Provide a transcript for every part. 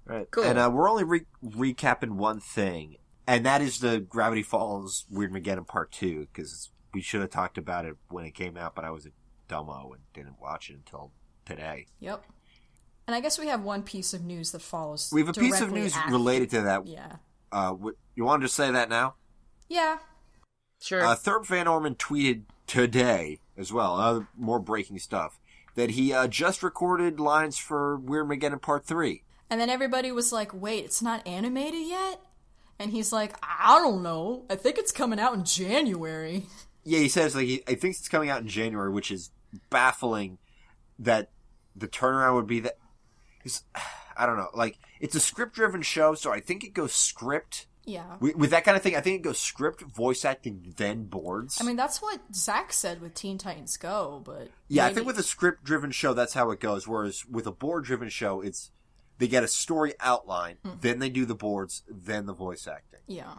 Right. Cool. And we're only recapping one thing, and that is the Gravity Falls Weirdmageddon Part 2, because we should have talked about it when it came out, but I was a dumbo and didn't watch it until today. Yep. And I guess we have one piece of news that follows. We have a piece of news related to that. Yeah. You want to just say that now? Yeah. Sure. Thurb Van Orman tweeted today as well, more breaking stuff, that he just recorded lines for Weirdmageddon Part 3. And then everybody was like, wait, it's not animated yet? And he's like, I don't know. I think it's coming out in January. Yeah, he says like he thinks it's coming out in January, which is baffling that the turnaround would be that. I don't know. Like, it's a script-driven show, so I think it goes script. Yeah. With that kind of thing, I think it goes script, voice acting, then boards. I mean, that's what Zach said with Teen Titans Go, but... Yeah, maybe... I think with a script-driven show, that's how it goes, whereas with a board-driven show, it's... They get a story outline, then they do the boards, then the voice acting. Yeah.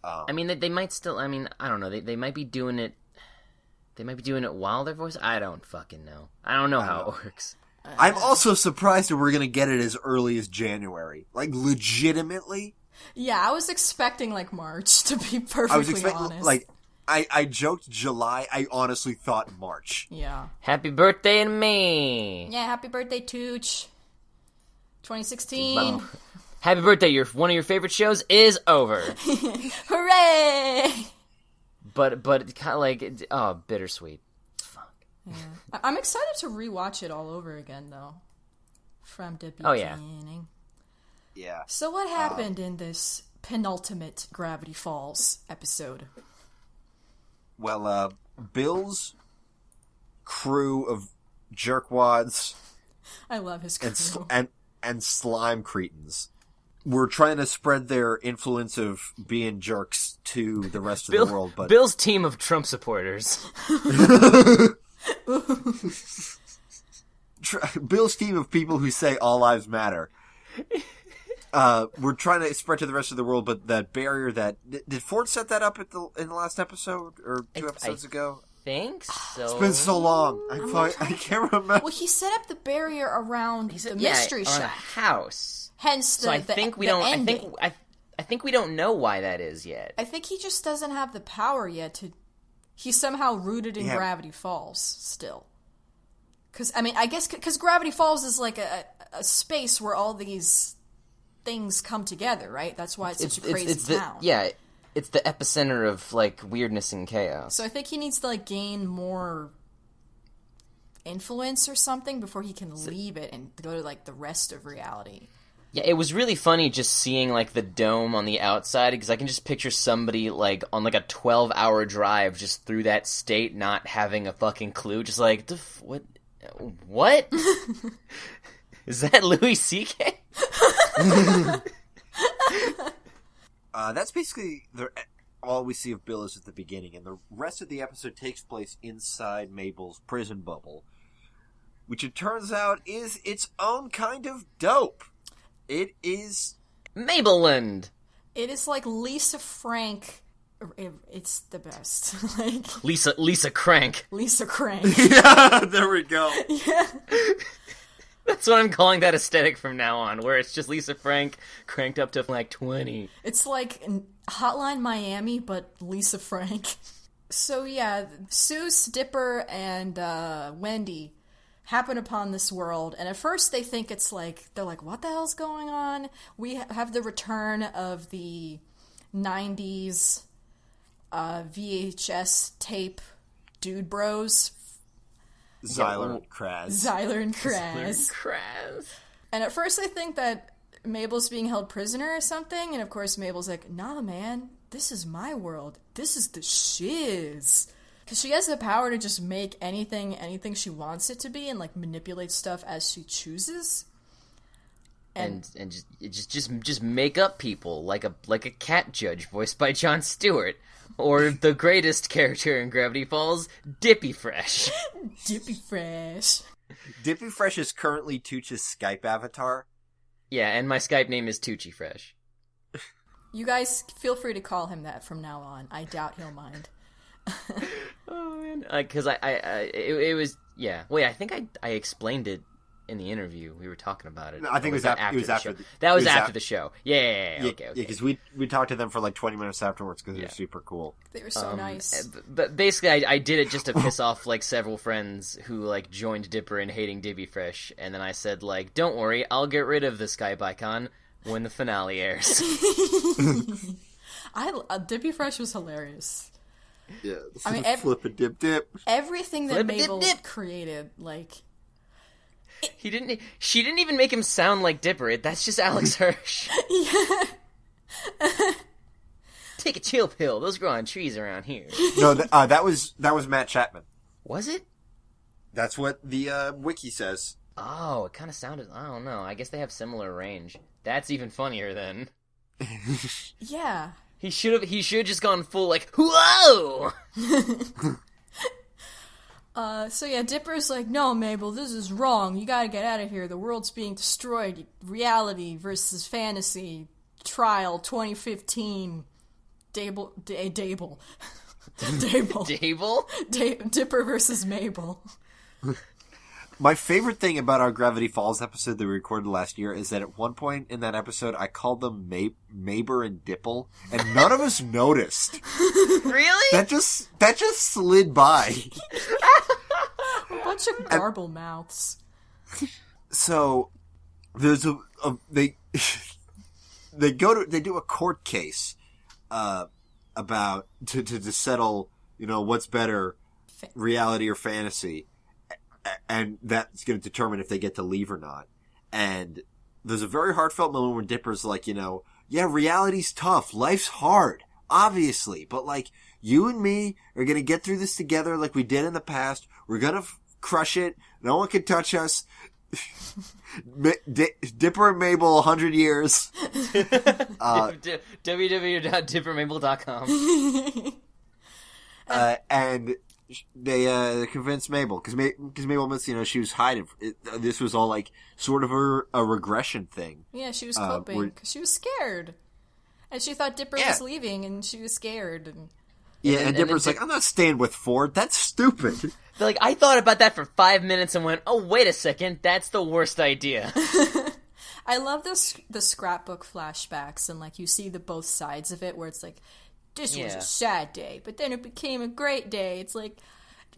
I mean, they might still... I mean, I don't know. They might be doing it... They might be doing it while they're voice... I don't fucking know. I don't know how it works. I'm also surprised that we're going to get it as early as January. Like, legitimately... Yeah, I was expecting, like, March, to be perfectly honest. Like, I joked July. I honestly thought March. Yeah. Happy birthday to me! Yeah, happy birthday, Tooch. 2016. Happy birthday, one of your favorite shows is over. Hooray! But kind of like, bittersweet. Fuck. Yeah. I'm excited to rewatch it all over again, though. From the beginning. Oh, yeah. Yeah. So what happened in this penultimate Gravity Falls episode? Well, Bill's crew of jerkwads... I love his crew. And slime cretins were trying to spread their influence of being jerks to the rest of the world. But Bill's team of Trump supporters. Bill's team of people who say all lives matter. We're trying to spread to the rest of the world, but that barrier that... Did Ford set that up in the last episode? Or two episodes ago? Think so. It's been so long. I can't remember. Well, he set up the barrier around the mystery on shack. A house. Hence I think we don't... ending. I think we don't know why that is yet. I think he just doesn't have the power yet to... He's somehow rooted in Gravity Falls still. Because, I mean, I guess... Because Gravity Falls is like a space where all these... things come together, right? That's why it's such a crazy town. It's the epicenter of, like, weirdness and chaos. So I think he needs to, like, gain more influence or something before he can leave it and go to, like, the rest of reality. Yeah, it was really funny just seeing, like, the dome on the outside, because I can just picture somebody, like, on, like, a 12-hour drive just through that state not having a fucking clue, just like, what? Is that Louis C.K.? That's basically all we see of Bill is at the beginning, and the rest of the episode takes place inside Mabel's prison bubble, which it turns out is its own kind of dope. It is... Mabelland! It is like Lisa Frank. It's the best. Like Lisa Crank. Lisa Crank. Yeah, there we go. Yeah. That's what I'm calling that aesthetic from now on, where it's just Lisa Frank cranked up to, like, 20. It's like Hotline Miami, but Lisa Frank. So, yeah, Seuss, Dipper, and Wendy happen upon this world, and at first they think it's like, they're like, what the hell's going on? We have the return of the 90s VHS tape Dude Bros. Zyler and Kraz. And at first they think that Mabel's being held prisoner or something, and of course Mabel's like, nah, man, this is my world. This is the shiz. Because she has the power to just make anything she wants it to be and, like, manipulate stuff as she chooses. And just make up people like a cat judge voiced by Jon Stewart. Or the greatest character in Gravity Falls, Dippy Fresh. Dippy Fresh. Dippy Fresh is currently Tooch's Skype avatar. Yeah, and my Skype name is Toochie Fresh. You guys feel free to call him that from now on. I doubt he'll mind. Oh man, because it was, yeah. Wait, I think I explained it in the interview. We were talking about it. No, I think it was after the show. That was after the show. Yeah. Okay. Yeah, because we talked to them for like 20 minutes afterwards because they were super cool. They were so nice. But basically, I did it just to piss off like several friends who like joined Dipper in hating Dibby Fresh, and then I said like, "Don't worry, I'll get rid of the Skype icon when the finale airs." Dibby Fresh was hilarious. Yeah, flip a dip dip. Everything that Mabel created, like. She didn't even make him sound like Dipper. That's just Alex Hirsch. Yeah. Take a chill pill. Those grow on trees around here. No, that was Matt Chapman. Was it? That's what the wiki says. Oh, it kind of sounded. I don't know. I guess they have similar range. That's even funnier then. Yeah. He should have just gone full like whoa. So yeah, Dipper's like, no, Mabel, this is wrong. You gotta get out of here. The world's being destroyed. Reality versus fantasy. Trial 2015. Dable. Dable. Dipper versus Mabel. My favorite thing about our Gravity Falls episode that we recorded last year is that at one point in that episode, I called them Maber and Dipple, and none of us noticed. Really? That just slid by. A bunch of garble mouths. So there's they do a court case about to settle, what's better, reality or fantasy. And that's going to determine if they get to leave or not. And there's a very heartfelt moment where Dipper's like, yeah, reality's tough. Life's hard, obviously. But, like, you and me are going to get through this together like we did in the past. We're going to crush it. No one can touch us. Dipper and Mabel, 100 years. www.dippermabel.com and they convinced Mabel because Mabel must, she was hiding. This was all like sort of a regression thing. Yeah, she was coping because she was scared, and she thought Dipper was leaving, and she was scared. And Dipper's like, I'm not staying with Ford. That's stupid. Like, I thought about that for 5 minutes and went, oh, wait a second, that's the worst idea. I love the scrapbook flashbacks, and like you see the both sides of it, where it's like, this was a sad day, but then it became a great day. It's like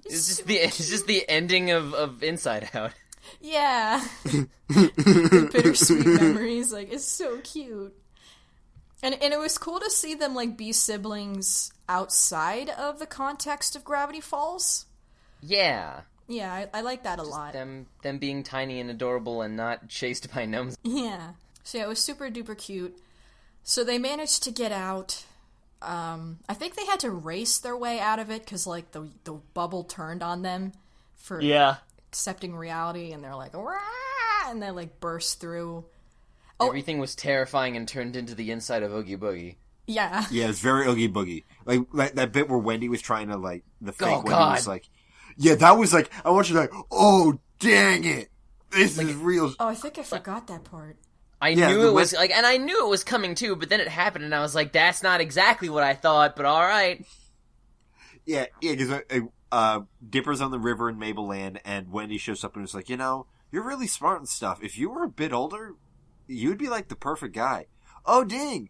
it's just the ending of Inside Out. Yeah. The bittersweet memories, like, it's so cute. And it was cool to see them like be siblings outside of the context of Gravity Falls. Yeah. Yeah, I like that a lot. Them being tiny and adorable and not chased by gnomes. Yeah. So yeah, it was super duper cute. So they managed to get out. I think they had to race their way out of it because, like, the bubble turned on them for accepting reality, and they're like, "Wah!" and they, like, burst through. Everything was terrifying and turned into the inside of Oogie Boogie. Yeah. Yeah, it's very Oogie Boogie. Like that bit where Wendy was trying to, like, the fake Wendy was like, yeah, that was like, I want you to like, oh, dang it. This is real. Oh, I think I forgot that part. I knew it was, like, and I knew it was coming too, but then it happened and I was like, that's not exactly what I thought, but alright. Yeah, because Dipper's on the river in Mabel Land, and Wendy shows up and is like, you're really smart and stuff. If you were a bit older, you'd be like the perfect guy. Oh, dang.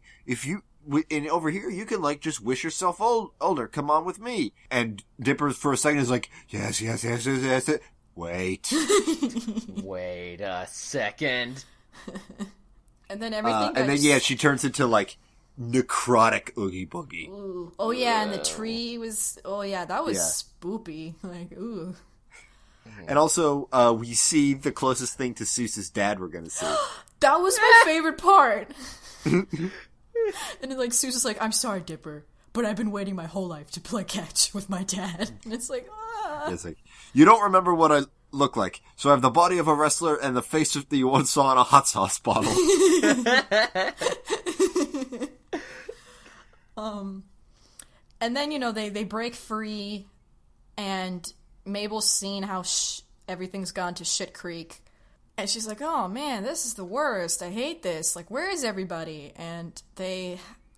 And over here, you can, like, just wish yourself older. Come on with me. And Dipper, for a second, is like, yes. Wait. Wait a second. And then everything and then, she turns into, like, necrotic Oogie Boogie. Ooh. Oh, yeah, and the tree was... Oh, yeah, that was spoopy. Like, ooh. And also, we see the closest thing to Seuss's dad we're gonna see. That was my favorite part. And then, like, Seuss is like, I'm sorry, Dipper, but I've been waiting my whole life to play catch with my dad. And it's like, It's like, you don't remember what I look like, so I have the body of a wrestler and the face that you once saw in a hot sauce bottle. And then, they break free, and Mabel's seen how everything's gone to shit creek. And she's like, oh man, this is the worst. I hate this. Like, where is everybody? And I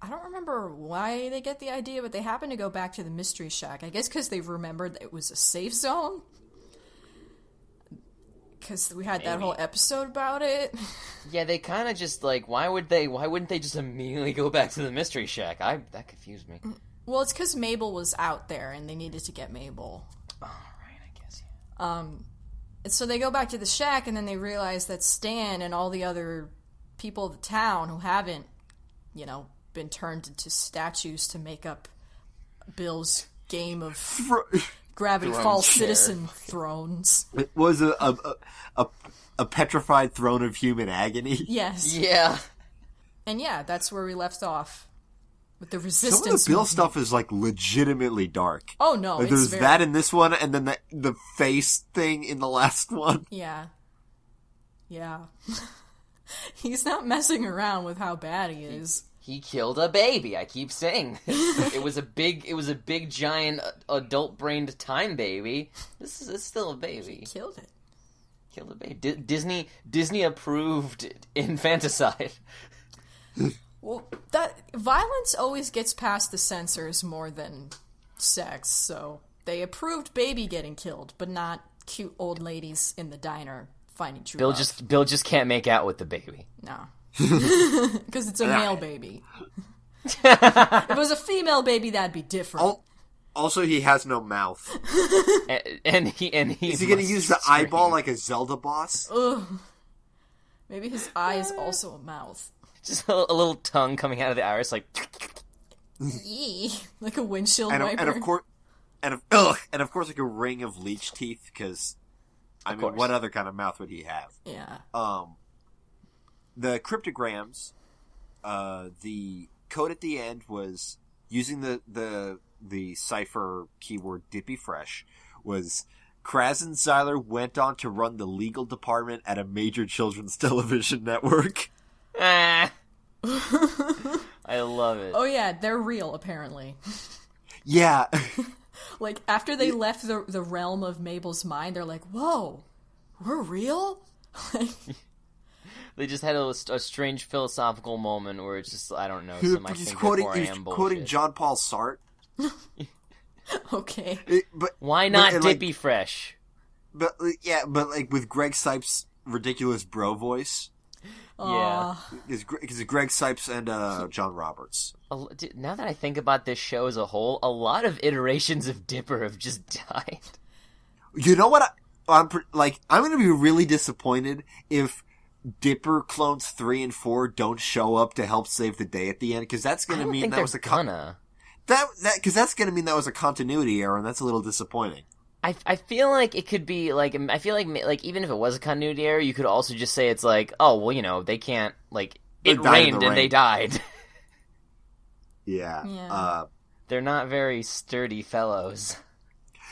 don't remember why they get the idea, but they happen to go back to the Mystery Shack. I guess because they've remembered that it was a safe zone. because we had that whole episode about it. Yeah, they kind of just, like, why wouldn't they just immediately go back to the Mystery Shack? That confused me. Well, it's because Mabel was out there, and they needed to get Mabel. Oh, right, I guess, yeah. And so they go back to the shack, and then they realize that Stan and all the other people of the town who haven't, been turned into statues to make up Bill's game of grabbing false citizen thrones. It was a petrified throne of human agony. Yes. Yeah. And yeah, that's where we left off. With the resistance. Some of the Bill movement. stuff is, like, legitimately dark. Oh, no, like, there's that in this one, and then the face thing in the last one. Yeah. Yeah. He's not messing around with how bad he is. He killed a baby, I keep saying. It was a big, giant, adult-brained time baby. This is still a baby. He killed it. Killed a baby. Disney-approved infanticide. Well, that violence always gets past the censors more than sex, so they approved baby getting killed, but not cute old ladies in the diner finding true love. Bill just can't make out with the baby. No. Because it's a male baby. If it was a female baby, that'd be different. Also, he has no mouth. and he is he going to use the eyeball like a Zelda boss? Ugh. Maybe his eye is also a mouth. Just a little tongue coming out of the iris, like... Yee. Like a windshield wiper. And of course, like a ring of leech teeth, because, what other kind of mouth would he have? Yeah. The cryptograms, the code at the end was, using the cipher keyword Dippy Fresh, was... Kraz and Seiler went on to run the legal department at a major children's television network. I love it. Oh yeah, they're real, apparently. Yeah. Like, after they left the realm of Mabel's mind, they're like, whoa, we're real? They just had a strange philosophical moment where it's just, I don't know, some I think before I am bullshit. Quoting John Paul Sartre. Okay. Why not Dippy Fresh? But like with Greg Sipes' ridiculous bro voice. Yeah. Because Greg Sipes and John Roberts. Now that I think about this show as a whole, a lot of iterations of Dipper have just died. You know what? I'm going to be really disappointed if Dipper clones 3 and 4 don't show up to help save the day at the end, because that's going to mean that was because that's going to mean that was a continuity error, and that's a little disappointing. I feel like it could be, like, I feel like even if it was a continuity error, you could also just say it's like, oh, well, they can't, like, it rained and they died. Yeah. They're not very sturdy fellows.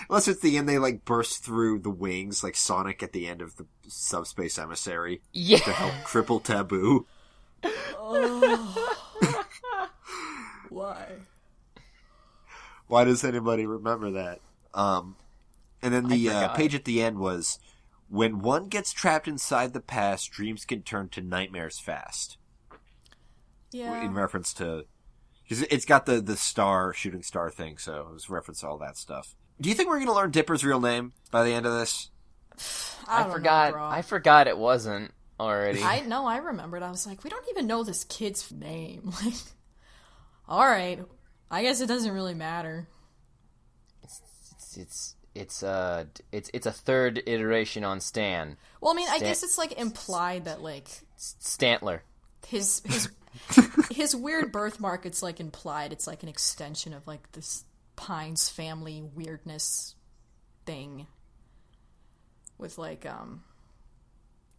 Unless at the end they, like, burst through the wings, like Sonic at the end of the Subspace Emissary. Yeah. To help cripple Taboo. Oh. Why? Why does anybody remember that? And then the page at the end was, when one gets trapped inside the past, dreams can turn to nightmares fast. Yeah. In reference to... Because it's got the shooting star thing, so it was reference to all that stuff. Do you think we're going to learn Dipper's real name by the end of this? I forgot. I forgot it wasn't already. I remembered. I was like, we don't even know this kid's name. Like, all right. I guess it doesn't really matter. It's a third iteration on Stan. Well, I mean, I guess it's, like, implied that, like... Stantler. His weird birthmark, it's, like, implied. It's, like, an extension of, like, this Pines family weirdness thing. With, like,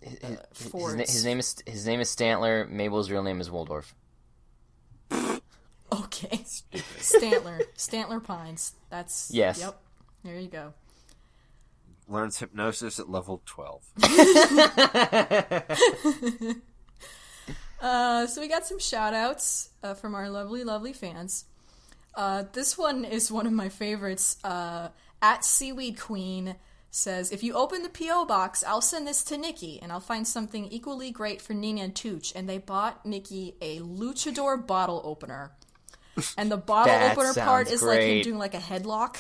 his name is Stantler. Mabel's real name is Waldorf. Okay. Stantler Pines. That's... Yes. Yep. There you go. Learns hypnosis at level 12. So we got some shout-outs from our lovely, lovely fans. This one is one of my favorites. At Seaweed Queen says, if you open the P.O. box, I'll send this to Nikki, and I'll find something equally great for Nina and Tooch. And they bought Nikki a luchador bottle opener. And the bottle opener part is like him doing like a headlock.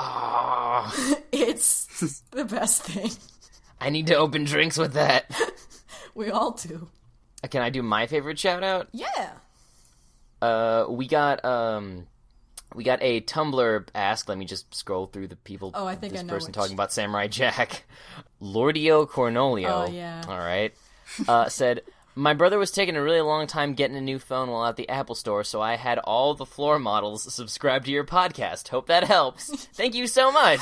Oh, It's the best thing. I need to open drinks with that. We all do. Can I do my favorite shout out? Yeah. We got a Tumblr ask. Let me just scroll through the people. Oh, I think this I know person which. talking about Samurai Jack. Lordio Cornolio. Oh, yeah. All right. Said, my brother was taking a really long time getting a new phone while at the Apple store, so I had all the floor models subscribe to your podcast. Hope that helps. Thank you so much.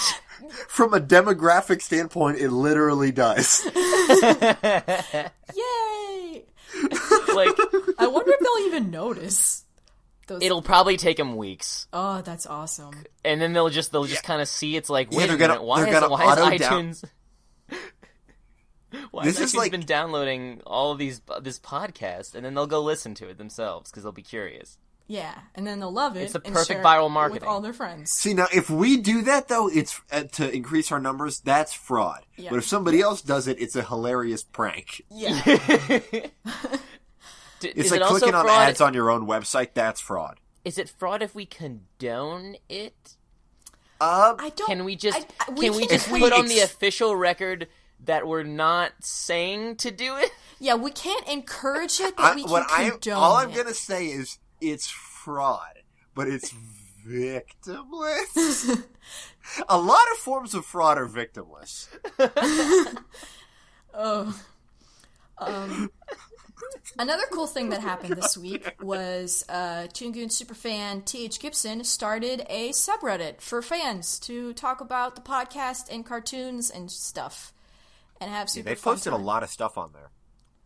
From a demographic standpoint, it literally does. Yay! Like, I wonder if they'll even notice. it'll probably take them weeks. Oh, that's awesome. And then they'll just kind of see it's like, Yeah, wait a they're minute, why gonna is auto-down- iTunes... Why This has is iTunes like- been downloading all of this podcast, and then they'll go listen to it themselves because they'll be curious. Yeah, and then they'll love it. It's the and perfect share viral it marketing. with all their friends. See, now, if we do that, though, it's to increase our numbers, that's fraud. Yeah. But if somebody else does it, it's a hilarious prank. Yeah. It's like clicking on ads on your own website, that's fraud. Is it fraud if we condone it? I don't. Can we just we can't- put on the official record that we're not saying to do it? Yeah, we can't encourage it, but we can condone all I'm it. gonna say is it's fraud, but it's victimless. A lot of forms of fraud are victimless. Another cool thing that happened this week was Toon Goons superfan T.H. Gibson started a subreddit for fans to talk about the podcast and cartoons and stuff, and have super They fun posted a time. lot of stuff on there.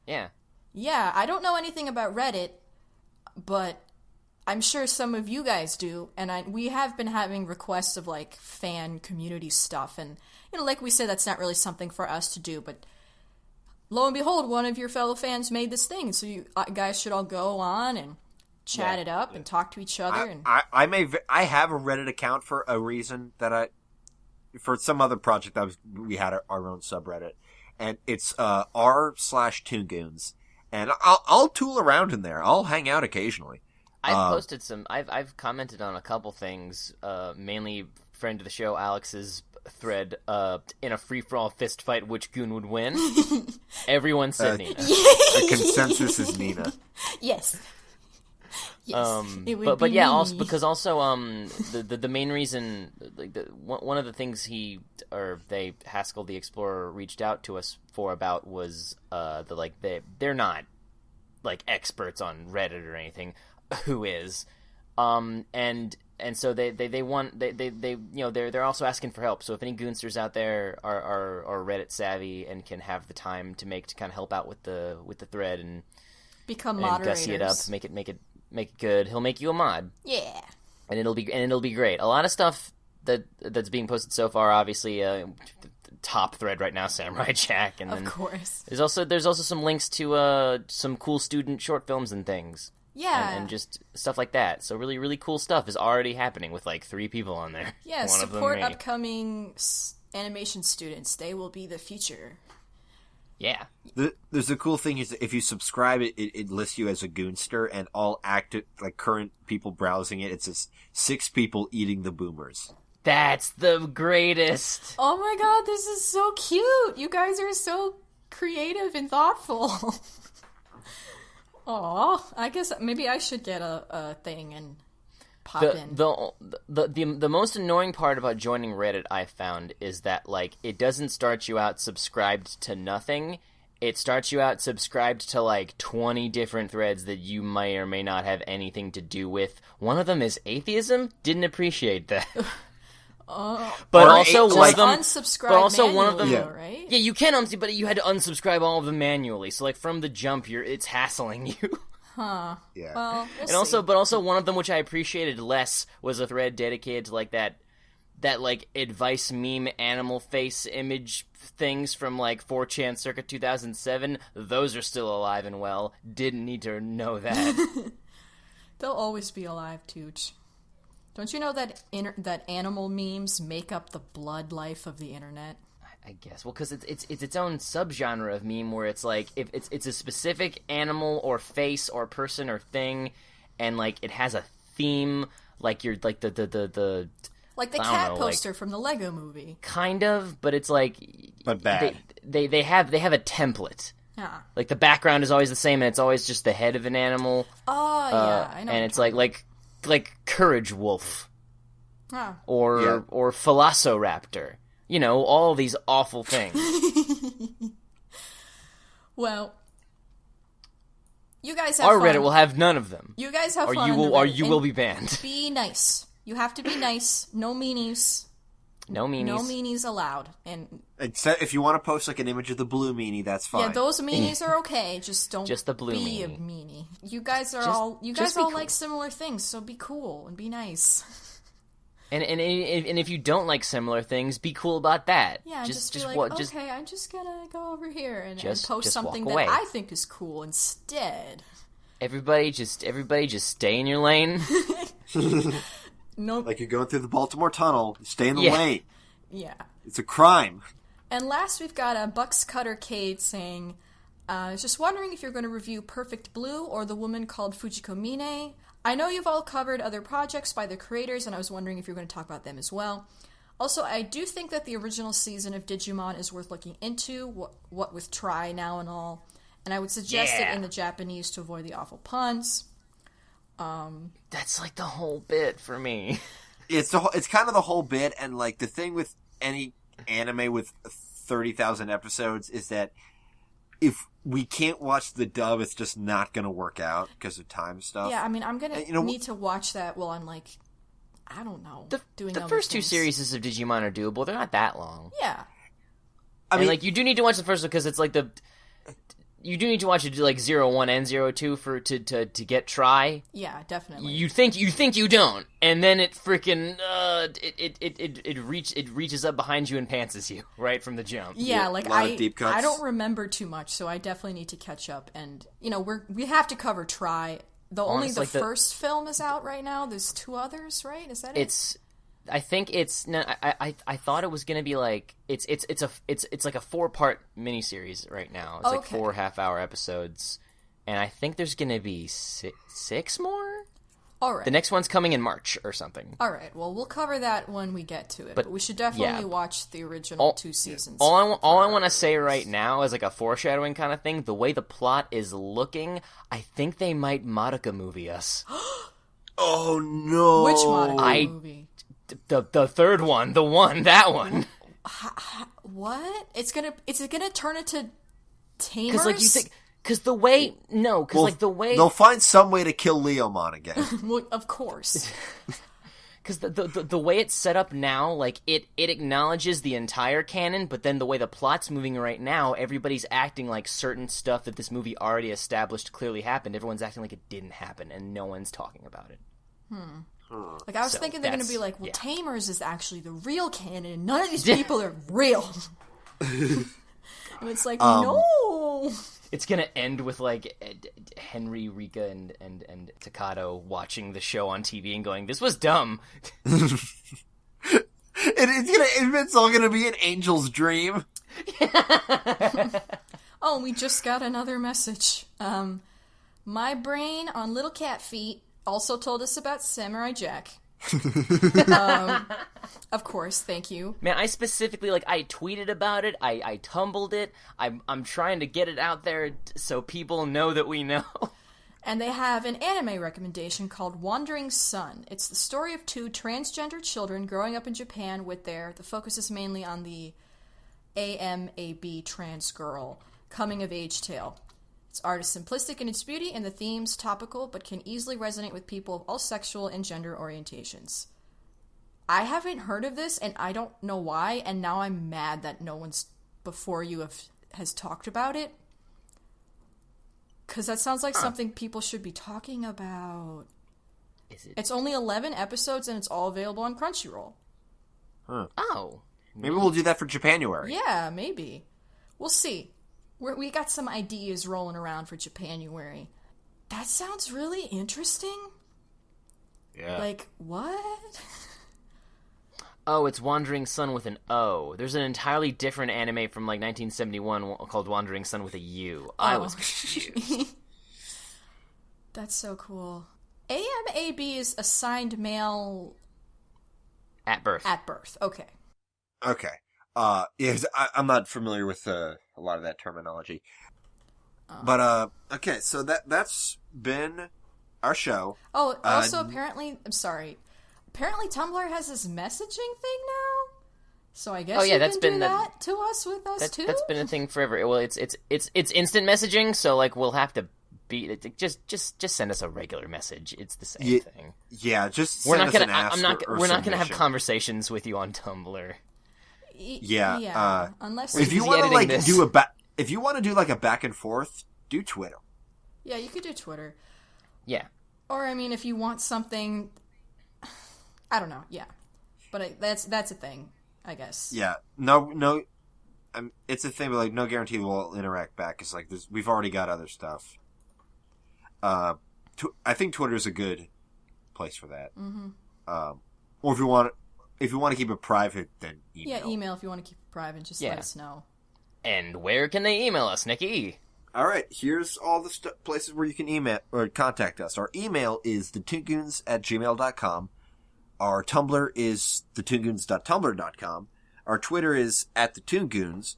Yeah. Yeah, I don't know anything about Reddit, but I'm sure some of you guys do, and we have been having requests of, like, fan community stuff, and, you know, like we said, that's not really something for us to do, but lo and behold, one of your fellow fans made this thing, so you guys should all go on and chat it up and talk to each other. And I have a Reddit account for a reason that for some other project we had our own subreddit, and it's r/Toon Goons, and I'll tool around in there. I'll hang out occasionally. I've posted some. I've commented on a couple things. Mainly friend of the show Alex's thread. In a free for all fist fight, which goon would win? Everyone said Nina. The consensus is Nina. Yes. Yes. It would But be yeah, me. also because the main reason, like one of the things Haskell the Explorer reached out to us for about was they're not like experts on Reddit or anything. Who is? And so they want they're also asking for help. So if any Goonsters out there are Reddit savvy and can have the time to kind of help out with the thread and become and moderators. gussy it up, make it good. He'll make you a mod. Yeah. And it'll be great. A lot of stuff that's being posted so far. Obviously, top thread right now, Samurai Jack, and then Of course. there's also some links to some cool student short films and things. Yeah. And just stuff like that. So really, really cool stuff is already happening with like 3 people on there. Yeah, One support of them me. upcoming animation students. They will be the future. Yeah. There's a cool thing is that if you subscribe, it lists you as a Goonster, and all active, like current people browsing it, it says 6 people eating the boomers. That's the greatest. Oh my god, this is so cute! You guys are so creative and thoughtful. Aw, I guess maybe I should get a thing and pop in. The most annoying part about joining Reddit I found is that like it doesn't start you out subscribed to nothing. It starts you out subscribed to like 20 different threads that you may or may not have anything to do with. One of them is atheism. Didn't appreciate that. But also one of them unsubscribe but also manually, one of them though, right? Yeah, you can but you had to unsubscribe all of them manually. So like from the jump it's hassling you. Huh. Yeah. Well, we'll And see. also one of them which I appreciated less was a thread dedicated to like that like advice meme animal face image things from like 4chan circa 2007. Those are still alive and well. Didn't need to know that. They'll always be alive, Tooch. Don't you know that that animal memes make up the blood life of the internet? I guess. Well, because it's its own subgenre of meme where it's like if it's a specific animal or face or person or thing, and like it has a theme, like you're like the Like the I don't cat know, poster from the Lego movie. Kind of, but it's like... But bad. They have a template. Yeah. Like, the background is always the same, and it's always just the head of an animal. Oh, yeah, I know. And it's like Courage Wolf. Ah. Or Velociraptor. You know, all these awful things. Well, you guys have Our fun. Reddit will have none of them. You guys have fun. Or you will be banned. Be nice. You have to be nice. No meanies. No meanies. No meanies allowed. And Except if you want to post like an image of the blue meanie, that's fine. yeah, those meanies are okay. Just don't Just the blue be a meanie. meanie. You guys are Just be all cool. like similar things, so be cool and be nice. And if you don't like similar things, be cool about that. Yeah, just be like, okay, I'm just gonna go over here and post just something walk that away. I think is cool instead. Everybody just stay in your lane. Nope. Like you're going through the Baltimore Tunnel, stay in the Yeah. lane. Yeah. It's a crime. And last, we've got a Bucks Cutter Cade saying, just wondering if you're going to review Perfect Blue or The Woman Called Fujiko Mine. I know you've all covered other projects by the creators, and I was wondering if you're going to talk about them as well. Also, I do think that the original season of Digimon is worth looking into, what with Try now and all, and I would suggest it in the Japanese to avoid the awful puns. That's like the whole bit for me. It's kind of the whole bit, and like the thing with any anime with 30,000 episodes is that if we can't watch the dub, it's just not going to work out because of time stuff. Yeah, I mean, I'm going to need to watch that while I'm like, I don't know, doing The other first two things. series of Digimon are doable. They're not that long. Yeah. I mean, like, you do need to watch the first one because it's like you do need to watch it like 01 and 02 to get Try. Yeah, definitely. You think you don't, and then it freaking it reaches up behind you and pantses you right from the jump. Yeah, like a lot of deep cuts. I don't remember too much, so I definitely need to catch up. And we have to cover Try. Only the first film is out right now. There's two others, right? Is that it? I think it's no. I thought it was gonna be like it's like a 4-part miniseries right now. It's like 4 half-hour episodes, and I think there's gonna be six more. All right. The next one's coming in March or something. All right. Well, we'll cover that when we get to it. But we should definitely watch the original 2 seasons. All I want to say right now is like a foreshadowing kind of thing. The way the plot is looking, I think they might Madoka movie us. oh no! Which Madoka movie? The third one, that one. What? It's gonna turn into Tamers? Because like you think, because the way they'll find some way to kill Leomon again. Well, of course. Because the way it's set up now, like it acknowledges the entire canon, but then the way the plot's moving right now, everybody's acting like certain stuff that this movie already established clearly happened. Everyone's acting like it didn't happen, and no one's talking about it. Like, I was thinking they're going to be like, well, Tamers is actually the real canon, and none of these people are real. And it's like, no! It's going to end with, like, Henry, Rika, and Takato watching the show on TV and going, this was dumb. It's all going to be an angel's dream. Oh, we just got another message. My brain on Little Cat Feet also told us about Samurai Jack. Of course, thank you. Man, I specifically, like, I tweeted about it, I tumbled it, I'm trying to get it out there so people know that we know. And they have an anime recommendation called Wandering Sun. It's the story of 2 transgender children growing up in Japan the focus is mainly on the AMAB trans girl coming-of-age tale. Its art is simplistic in its beauty, and the themes topical, but can easily resonate with people of all sexual and gender orientations. I haven't heard of this, and I don't know why, and now I'm mad that no one's before you has talked about it. Because that sounds like something people should be talking about. Is it? It's only 11 episodes, and it's all available on Crunchyroll. Huh. Oh. Maybe we'll do that for Japanuary. Yeah, maybe. We'll see. We got some ideas rolling around for Japanuary. That sounds really interesting. Yeah. Like, what? Oh, it's Wandering Sun with an O. There's an entirely different anime from, like, 1971 called Wandering Sun with a U. I was confused. That's so cool. AMAB is assigned male... At birth. At birth. Okay. Okay. Yes, I'm not familiar with a lot of that terminology. But, okay, so that's been our show. Oh, also, apparently, I'm sorry. Apparently Tumblr has this messaging thing now? So I guess you can do that to us with us, too? That's been a thing forever. Well, it's instant messaging, so, like, we'll have to just send us a regular message. It's the same thing. Yeah, just send us an ask we're not gonna have conversations with you on Tumblr. Unless if you want to like do if you want to do like a back and forth, do Twitter. Yeah, you could do Twitter. Yeah. Or I mean, if you want something, I don't know. Yeah, but that's a thing, I guess. Yeah. No. It's a thing, but like no guarantee we'll interact back. It's like we've already got other stuff. I think Twitter's a good place for that. Mm-hmm. Or if you want to keep it private, then email. Yeah, email if you want to keep it private. Just let us know. And where can they email us, Nikki? All right, here's all the places where you can email or contact us. Our email is thetoongoons@gmail.com. Our Tumblr is thetoongoons.tumblr.com. Our Twitter is @thetoongoons.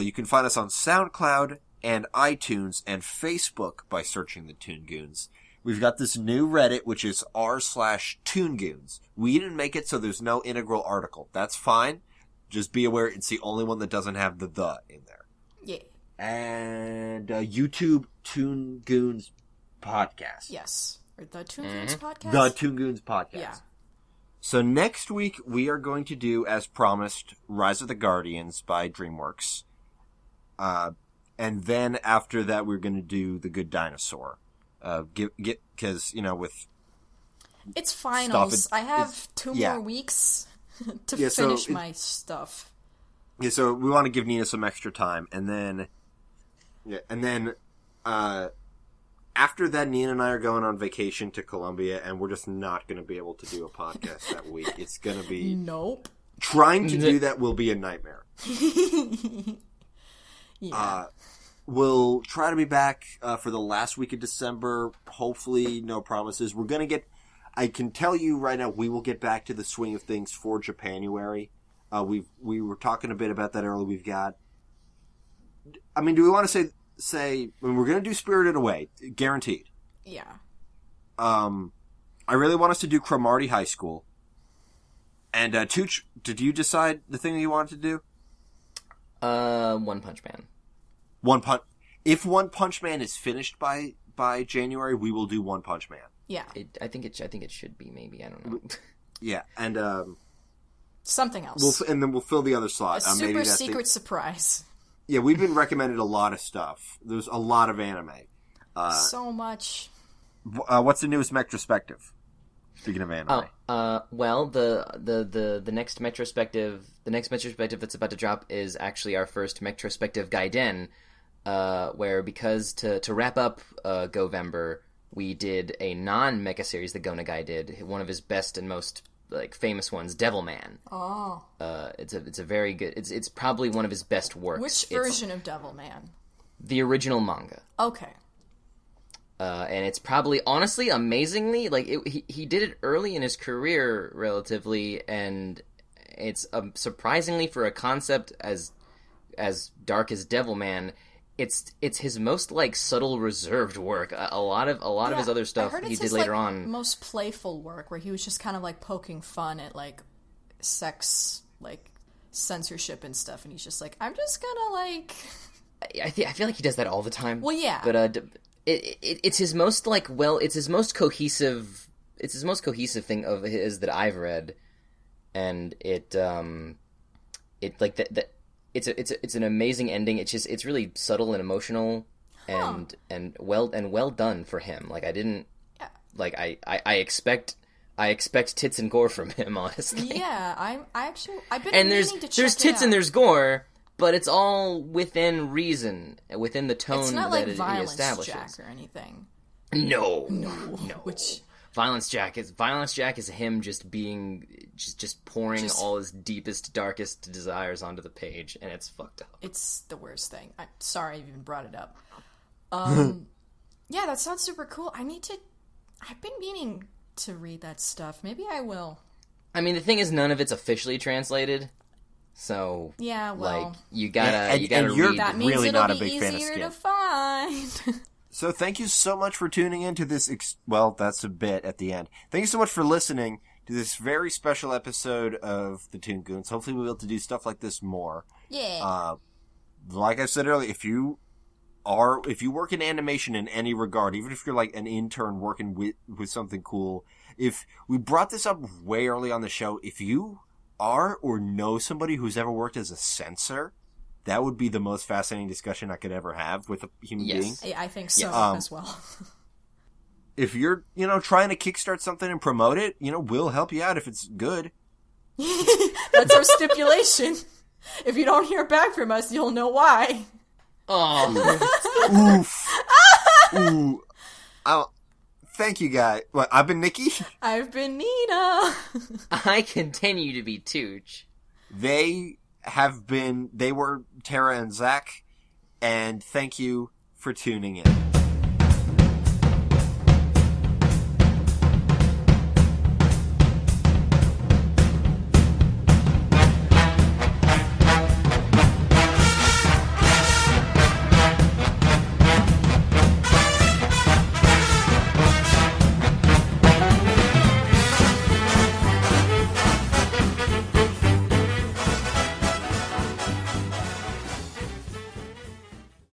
You can find us on SoundCloud and iTunes and Facebook by searching the Toon Goons. We've got this new Reddit, which is r/Toon Goons. We didn't make it, so there's no integral article. That's fine. Just be aware it's the only one that doesn't have the in there. Yeah. And YouTube Toon Goons podcast. Yes. Or the Toon Goons podcast? The Toon Goons podcast. Yeah. So next week, we are going to do, as promised, Rise of the Guardians by DreamWorks. And then after that, we're going to do The Good Dinosaur. Because, with... It's finals. I have 2 more weeks to finish my stuff. Yeah, so we want to give Nina some extra time. And then... after that, Nina and I are going on vacation to Colombia, and we're just not going to be able to do a podcast that week. It's going to be... Nope. Trying to do that will be a nightmare. Yeah. We'll try to be back for the last week of December. Hopefully, no promises. We're going to get... I can tell you right now, we will get back to the swing of things for Japanuary. We were talking a bit about that earlier. We've got... I mean, do we want to say when we're going to do Spirited Away, guaranteed. Yeah. I really want us to do Cromartie High School. And Tooch, did you decide the thing that you wanted to do? One Punch Man. If One Punch Man is finished by January, we will do One Punch Man. Yeah. I think it should be, maybe. I don't know. Yeah, and something else. And then we'll fill the other slot. A super secret surprise. Yeah, we've been recommended a lot of stuff. There's a lot of anime. So much. What's the newest Metrospective? Speaking of anime. Well, the next Metrospective that's about to drop is actually our first Metrospective Gaiden, where because to wrap up Govember, we did a non-mecha series that Gonagai did, one of his best and most famous ones, Devilman. Oh. It's a very good. It's probably one of his best works. Which version of Devilman? The original manga. Okay. And it's probably, honestly, amazingly, he did it early in his career, relatively, and it's surprisingly, for a concept as dark as Devilman, it's his most subtle, reserved work. A lot of his other stuff he did later on. Most playful work, where he was just kind of poking fun at sex, censorship and stuff, and he's just I'm just gonna I feel like he does that all the time. Well, yeah, but it's his most it's his most cohesive. It's his most cohesive thing of his that I've read, and it's an amazing ending. It's really subtle and emotional, and well done for him. I expect tits and gore from him, honestly. Yeah, I've been and meaning to check it out. There's tits and there's gore, but it's all within reason, within the tone it's not that like Violence it establishes. Jack or anything. No. Which Violence Jack is him just pouring all his deepest, darkest desires onto the page, and it's fucked up. It's the worst thing. I'm sorry I even brought it up. Yeah, that sounds super cool. I've been meaning to read that stuff. Maybe I will. I mean, the thing is, none of it's officially translated. So, yeah, well, like, you gotta you're read. that means really it'll not a be big fan of easier Skip. to find. So thank you so much for tuning in to this, well, that's a bit at the end. Thank you so much for listening to this very special episode of the Toon Goons. Hopefully we'll be able to do stuff like this more. Yeah. Like I said earlier, if you work in animation in any regard, even if you're like an intern working with something cool, if we brought this up way early on the show, if you are or know somebody who's ever worked as a censor, that would be the most fascinating discussion I could ever have with a human being. I think so as well. If you're, trying to kickstart something and promote it, we'll help you out if it's good. That's our stipulation. If you don't hear back from us, you'll know why. Oh. Oof. Ooh. Thank you, guys. Well, I've been Nikki. I've been Nina. I continue to be Tooch. They were Tara and Zach, and thank you for tuning in.